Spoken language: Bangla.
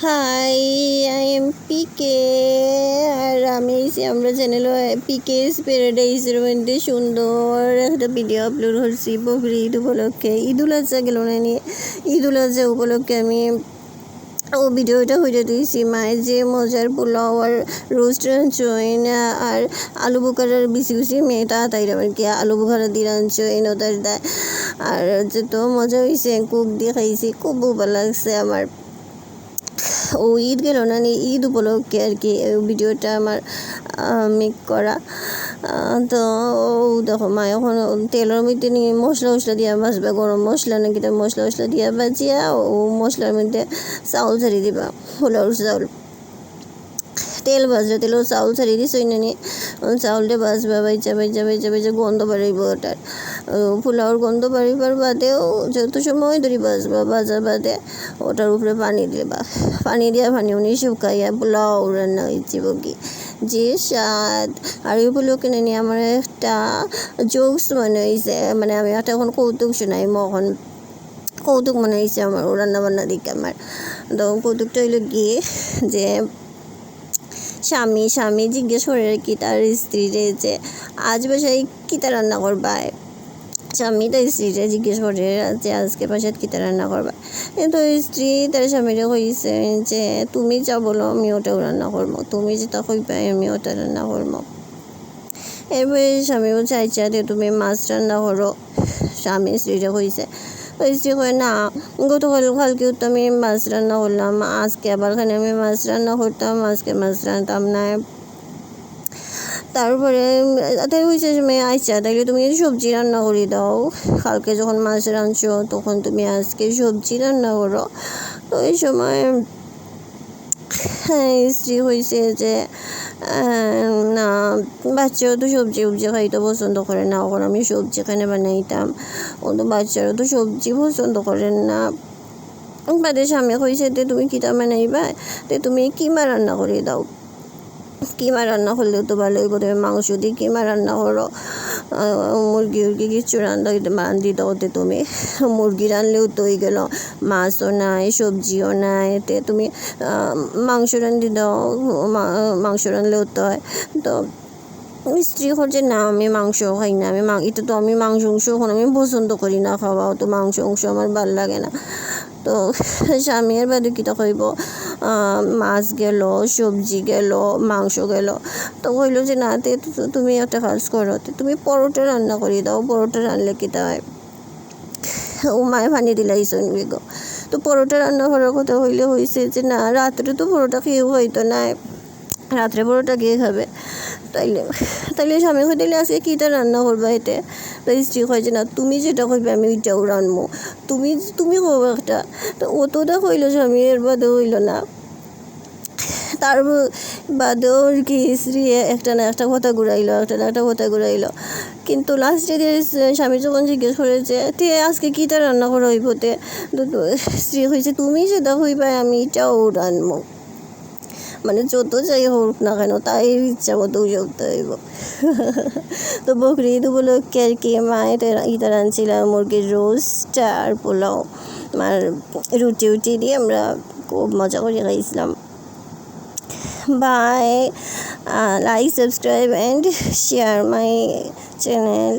হাই, আই এম পিকে। আর আমি আমরা চ্যানেল পিকেস প্যারাডাইসের মধ্যে সুন্দর একটা ভিডিও আপলোড করছি বকরি ঈদ উপলক্ষে। ঈদুল আজহা গেল না নিয়ে ঈদুল আজহা উপলক্ষে আমি ভিডিওটা হয়ে দিয়েছি। মায়ের যে মজার পোলাও আর রোস্ট রাঁধছইন আর আলু বোখারার বিচি কুচি মেয়েটা তাইরা আর কি আলু বোখারা দিয়ে রাঁধছইন ওদের দেয়। আর যত মজা হয়েছে কুক দিয়ে খাইছি, খুব ভালো লাগছে আমার। ঈদ গেল না ঈদ উপলক্ষে আর কি ভিডিওটা আমার মেক করা। তো দেখো মা এখন তেলের মধ্যে নিয়ে মশলা দিয়া ভাজবা, গরম মশলা নাকি মশলা দিয়া ভাজিয়া মশলার মধ্যে চাউল ছাড়িয়ে দিবা, পোলাওর চাউল। তেল ভাজলে তেলেও চাউল ছাড়িয়ে দিস নিয়ে চাউলটা ভাজবা, বাইজা গন্ধ বাড়িব ওটার। পোলাওর গন্ধ বাড়িবার বাদেও যত সময় ধরে ভাজা বাদে ওটার উপরে পানি দিবা। পানি উনি শুকাইয়া পোলাও রান্না হয়েছে বকি যে স্বাদ। আর এই উপলক্ষে নিয়ে আমার একটা জোকস মনে হয়েছে, মানে আমি একটা এখন কৌতুক শোনাই, এখন কৌতুক মনে হয়েছে আমার ও রান্নাবান্না দিকে আমার। তো কৌতুকটা হইলো গিয়ে যে স্বামী জিজ্ঞেস করে আর কি তার স্ত্রীরে যে আজ বাসায় কিতা রান্না করবা। স্বামী তার স্ত্রীরে জিজ্ঞেস করে যে আজকে বাসায় কিতা রান্না করবা। কিন্তু স্ত্রী তার স্বামীরে কইছে যে তুমি যা বলো আমি ওটাও রান্না করবো, তুমি যেটা কইবা আমি ওটা রান্না করবো। এরপরে স্বামী বলছে আচ্ছা তুমি মাছ রান্না করো। স্বামী স্ত্রীরে কইছে, স্ত্রী কয় না কালকেও তো আমি মাছ রান্না করলাম, আজকে আবার খানে আমি মাছ রান্না করতাম, আজকে মাছ রান্নাতাম না। তারপরে তাই হয়েছে মেয়ে আচ্ছা তাইলে তুমি সবজি রান্না করে দাও, কালকে যখন মাছ রাঁধছো তখন তুমি আজকে সবজি রান্না করো। তো এই সময় স্ত্রী হয়েছে যে না বাচ্চারা তো সবজি খাইতে পছন্দ করে না, এখন আমি সবজি এখানে বানাইতাম, কিন্তু বাচ্চারা তো সবজি পছন্দ করেন না। বাদে স্বামী কইছে যে তুমি কিতা বানাইবা, তুমি কিমা রান্না করে দাও। কিমা রান্না করলেও তো ভালোই, প্রথমে মাংস দিয়ে কিমা রান্না করো, মুরগি কিছু রান্দি দাও। তুমি মুরগি রানলেও তো হয়ে গেল, মাছও নাই সবজিও নাই, তুমি মাংস রান্ধি দাও, মাংস রানলেও তো হয়। তো স্ত্রী হচ্ছে না আমি মাংস খাই না, এটা তো আমি মাংস এখন আমি পছন্দ করি না খাওয়া, তো মাংস আমার ভালো লাগে না। তো স্বামীর বাদে কীটা কইব, মাছ গেল, সবজি গেল, মাংস গেল। তো কইল যে না তুমি একটা কাজ করো, তুমি পরোটা রান্না করে দাও, পরোটা রানলে কীটা হয়। মায়ে পানি দিলাইছেন গো। তো পরোটা রান্না করার কথা হয়েছে যে না রাত্রে তো পরোটা খেয়েও হয়তো না, রাত্রে পরোটা গিয়ে খাবে। তাইলে স্বামী কই তাইলে আজকে কীটা রান্না করবা এতে। তো স্ত্রী কয় যে না তুমি যেটা কইবে আমি ওইটাও রানবো, তুমি কব একটা। তো অতটা কইল স্বামী, এর বাদে হইল না। তার বাদেও আর কি স্ত্রী একটা না একটা কথা ঘুরাইলো। কিন্তু লাস্টে স্বামী যখন জিজ্ঞেস করেছে তে আজকে কীটা রান্না করা হইব, স্ত্রী কইছে তুমি যেটা কইবা আমি এটাও রানবো। মানে যত যাই হোক না কেন তাই ইচ্ছা মতো উঠতে হইব। তো বকরি ঈদ উপলক্ষে আর কি মায়ের ইটা রাঁধছিলাম মুরগির রোস্ট আর পোলাও, আর রুটি দিয়ে আমরা খুব মজা করে খাইছিলাম। Bye, like, subscribe and share my channel.